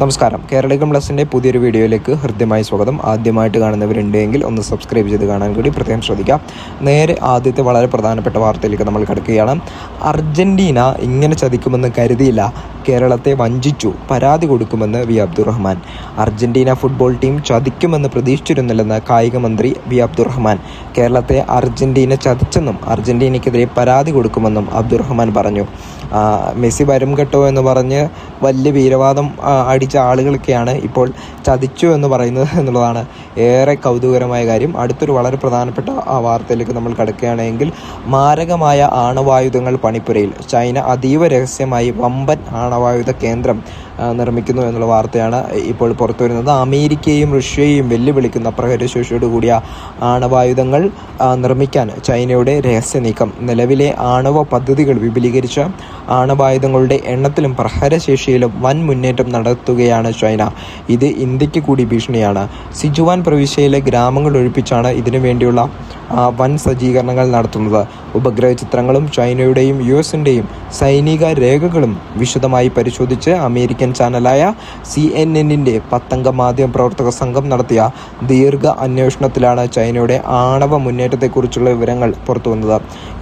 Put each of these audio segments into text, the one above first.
നമസ്കാരം. കേരളികം പ്ലസിൻ്റെ പുതിയൊരു വീഡിയോയിലേക്ക് ഹൃദ്യമായ സ്വാഗതം. ആദ്യമായിട്ട് കാണുന്നവരുണ്ടെങ്കിൽ ഒന്ന് സബ്സ്ക്രൈബ് ചെയ്ത് കാണാൻ കൂടി പ്രത്യേകം ശ്രദ്ധിക്കാം. നേരെ ആദ്യത്തെ വളരെ പ്രധാനപ്പെട്ട വാർത്തയിലേക്ക് നമ്മൾ കിടക്കുകയാണ്. അർജൻറ്റീന ഇങ്ങനെ ചതിക്കുമെന്ന് കരുതിയില്ല, കേരളത്തെ വഞ്ചിച്ചു, പരാതി കൊടുക്കുമെന്ന് V Abdurahman. Argentina football team ചതിക്കുമെന്ന് പ്രതീക്ഷിച്ചിരുന്നില്ലെന്ന് കായിക മന്ത്രി വി അബ്ദുറഹ്മാൻ. കേരളത്തെ അർജൻറ്റീന ചതിച്ചെന്നും അർജൻറ്റീനയ്ക്കെതിരെ പരാതി കൊടുക്കുമെന്നും അബ്ദുറഹ്മാൻ പറഞ്ഞു. മെസ്സി വരും കേട്ടോ എന്ന് പറഞ്ഞ് വലിയ വീരവാദം അടിച്ച ആളുകളൊക്കെയാണ് ഇപ്പോൾ ചതിച്ചു എന്ന് പറയുന്നത് എന്നുള്ളതാണ് ഏറെ കൗതുകകരമായ കാര്യം. അടുത്തൊരു വളരെ പ്രധാനപ്പെട്ട വാർത്തയിലേക്ക് നമ്മൾ കടക്കുകയാണെങ്കിൽ, മാരകമായ ആണവായുധങ്ങൾ പണിപ്പുരയിൽ. ചൈന അതീവ രഹസ്യമായി വമ്പൻ ആണവായുധ കേന്ദ്രം നിർമ്മിക്കുന്നു എന്നുള്ള വാർത്തയാണ് ഇപ്പോൾ പുറത്തു വരുന്നത്. അമേരിക്കയും റഷ്യയും വെല്ലുവിളിക്കുന്ന പ്രഹരശേഷിയോട് കൂടിയ ആണവായുധങ്ങൾ നിർമ്മിക്കാൻ ചൈനയുടെ രഹസ്യ നീക്കം. നിലവിലെ ആണവ പദ്ധതികൾ വിപുലീകരിച്ച് ആണവായുധങ്ങളുടെ എണ്ണത്തിലും പ്രഹരശേഷിയിലും വൻ മുന്നേറ്റം നടത്തുകയാണ് ചൈന. ഇത് ഇന്ത്യക്ക് കൂടി ഭീഷണിയാണ്. സിജുവാൻ പ്രവിശ്യയിലെ ഗ്രാമങ്ങൾ ഒഴിപ്പിച്ചാണ് ഇതിനു വേണ്ടിയുള്ള വൻ സജ്ജീകരണങ്ങൾ നടത്തുന്നത്. ഉപഗ്രഹ ചിത്രങ്ങളും ചൈനയുടെയും യുഎസിൻ്റെയും സൈനിക രേഖകളും വിശദമായി പരിശോധിച്ച് അമേരിക്കൻ ചാനലായ CNN-ൻ്റെ 10-അംഗ മാധ്യമ പ്രവർത്തക സംഘം നടത്തിയ ദീർഘ അന്വേഷണത്തിലാണ് ചൈനയുടെ ആണവ മുന്നേറ്റത്തെക്കുറിച്ചുള്ള വിവരങ്ങൾ പുറത്തുവന്നത്.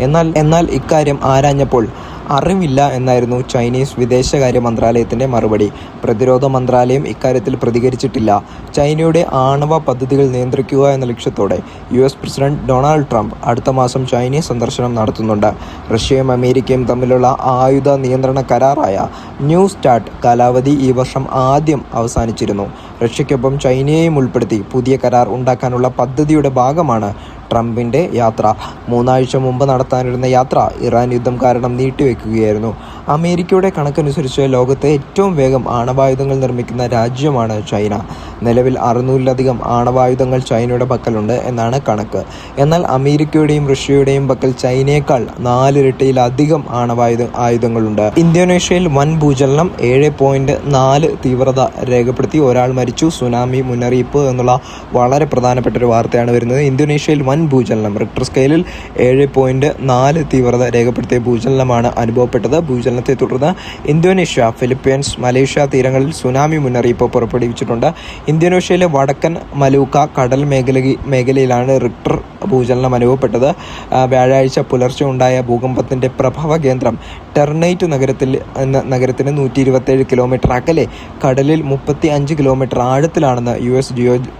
എന്നാൽ ഇക്കാര്യം ആരാഞ്ഞപ്പോൾ അറിവില്ല എന്നായിരുന്നു ചൈനീസ് വിദേശകാര്യ മന്ത്രാലയത്തിൻ്റെ മറുപടി. പ്രതിരോധ മന്ത്രാലയം ഇക്കാര്യത്തിൽ പ്രതികരിച്ചിട്ടില്ല. ചൈനയുടെ ആണവ പദ്ധതികൾ നിയന്ത്രിക്കുക എന്ന ലക്ഷ്യത്തോടെ US പ്രസിഡന്റ് ഡൊണാൾഡ് ട്രംപ് അടുത്ത മാസം ചൈനീസ് സന്ദർശനം നടത്തുന്നുണ്ട്. റഷ്യയും അമേരിക്കയും തമ്മിലുള്ള ആയുധ നിയന്ത്രണ കരാറായ ന്യൂ സ്റ്റാർട്ട് കാലാവധി ഈ വർഷം ആദ്യം അവസാനിച്ചിരുന്നു. റഷ്യയ്ക്കൊപ്പം ചൈനയെയും ഉൾപ്പെടുത്തി പുതിയ കരാർ ഉണ്ടാക്കാനുള്ള പദ്ധതിയുടെ ഭാഗമാണ് ട്രംപിൻ്റെ യാത്ര. 3 ആഴ്ച മുമ്പ് നടത്താനിരുന്ന യാത്ര ഇറാൻ യുദ്ധം കാരണം നീട്ടിവെക്കുകയായിരുന്നു. അമേരിക്കയുടെ കണക്കനുസരിച്ച് ലോകത്തെ ഏറ്റവും വേഗം ആണവായുധങ്ങൾ നിർമ്മിക്കുന്ന രാജ്യമാണ് ചൈന. നിലവിൽ 600-ലധികം ആണവായുധങ്ങൾ ചൈനയുടെ പക്കലുണ്ട് എന്നാണ് കണക്ക്. എന്നാൽ അമേരിക്കയുടെയും റഷ്യയുടെയും പക്കൽ ചൈനയേക്കാൾ 4 ഇരട്ടിയിലധികം ആയുധങ്ങളുണ്ട്. ഇന്തോനേഷ്യയിൽ വൻ ഭൂചലനം, 7.4 തീവ്രത രേഖപ്പെടുത്തി, ഒരാൾ മരിച്ചു, സുനാമി മുന്നറിയിപ്പ് എന്നുള്ള വളരെ പ്രധാനപ്പെട്ട ഒരു വാർത്തയാണ് വരുന്നത്. ഇന്തോനേഷ്യയിൽ വൻ ഭൂചലനം, റിക്ടർ സ്കെയിലിൽ 7.4 തീവ്രത രേഖപ്പെടുത്തിയ ഭൂചലനമാണ് അനുഭവപ്പെട്ടത്. ഭൂചലനത്തെ തുടർന്ന് ഇന്തോനേഷ്യ, ഫിലിപ്പീൻസ്, മലേഷ്യ തീരങ്ങളിൽ സുനാമി മുന്നറിയിപ്പ് പുറപ്പെടുവിച്ചിട്ടുണ്ട്. ഇന്തോനേഷ്യയിലെ വടക്കൻ മലൂക്ക കടൽ മേഖലയിലാണ് റിക്ടർ ഭൂചലനം അനുഭവപ്പെട്ടത്. വ്യാഴാഴ്ച പുലർച്ചെ ഉണ്ടായ ഭൂകമ്പത്തിൻ്റെ പ്രഭവ കേന്ദ്രം ടെർണൈറ്റ് നഗരത്തിന് 127 കിലോമീറ്റർ അകലെ, കടലിൽ 35 കിലോമീറ്റർ ആഴത്തിലാണെന്ന് US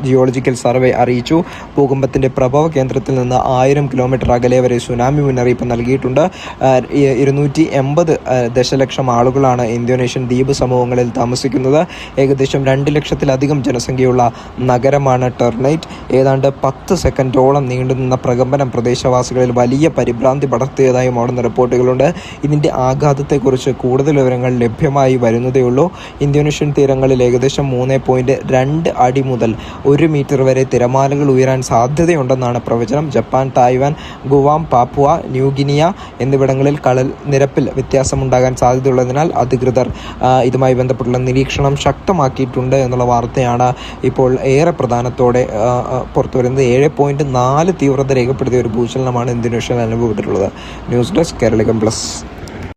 ജിയോളജിക്കൽ സർവേ അറിയിച്ചു. ഭൂകമ്പത്തിൻ്റെ പ്രഭവ കേന്ദ്രത്തിൽ നിന്ന് 1000 കിലോമീറ്റർ അകലെ വരെ സുനാമി മുന്നറിയിപ്പ് നൽകിയിട്ടുണ്ട്. 280 ദശലക്ഷം ആളുകളാണ് ഇന്തോനേഷ്യൻ ദ്വീപ് സമൂഹങ്ങളിൽ താമസിക്കുന്നത്. ഏകദേശം 2 ലക്ഷത്തിലധികം ജനസംഖ്യയുള്ള നഗരമാണ് ടെർണൈറ്റ്. ഏതാണ്ട് 10 സെക്കൻഡോളം നീണ്ടുനിന്ന പ്രകമ്പനം പ്രദേശവാസികളിൽ വലിയ പരിഭ്രാന്തി പടർത്തിയതായും അവിടുന്ന് റിപ്പോർട്ടുകളുണ്ട്. ഇതിൻ്റെ ആഘാതത്തെക്കുറിച്ച് കൂടുതൽ വിവരങ്ങൾ ലഭ്യമായി വരുന്നതേയുള്ളൂ. ഇന്തോനേഷ്യൻ തീരങ്ങളിൽ ഏകദേശം 3.2 അടി മുതൽ 1 മീറ്റർ വരെ തിരമാലകൾ ഉയരാൻ സാധ്യതയുണ്ടെന്നാണ് പ്രവചനം. Japan, Taiwan, Guam, Papua New Guinea എന്നിവിടങ്ങളിൽ കടൽ നിരപ്പിൽ വ്യത്യാസമുണ്ടാകാൻ സാധ്യതയുള്ളതിനാൽ അധികൃതർ ഇതുമായി ബന്ധപ്പെട്ടുള്ള നിരീക്ഷണം ശക്തമാക്കിയിട്ടുണ്ട് എന്നുള്ള വാർത്തയാണ് ഇപ്പോൾ ഏറെ പ്രധാനത്തോടെ പുറത്തു വരുന്നത്. 7.4 തീവ്രത രേഖപ്പെടുത്തിയ ഒരു ഭൂചലനമാണ് ഇന്തോനേഷ്യയിൽ അനുഭവപ്പെട്ടിട്ടുള്ളത്. News desk Keralikam plus.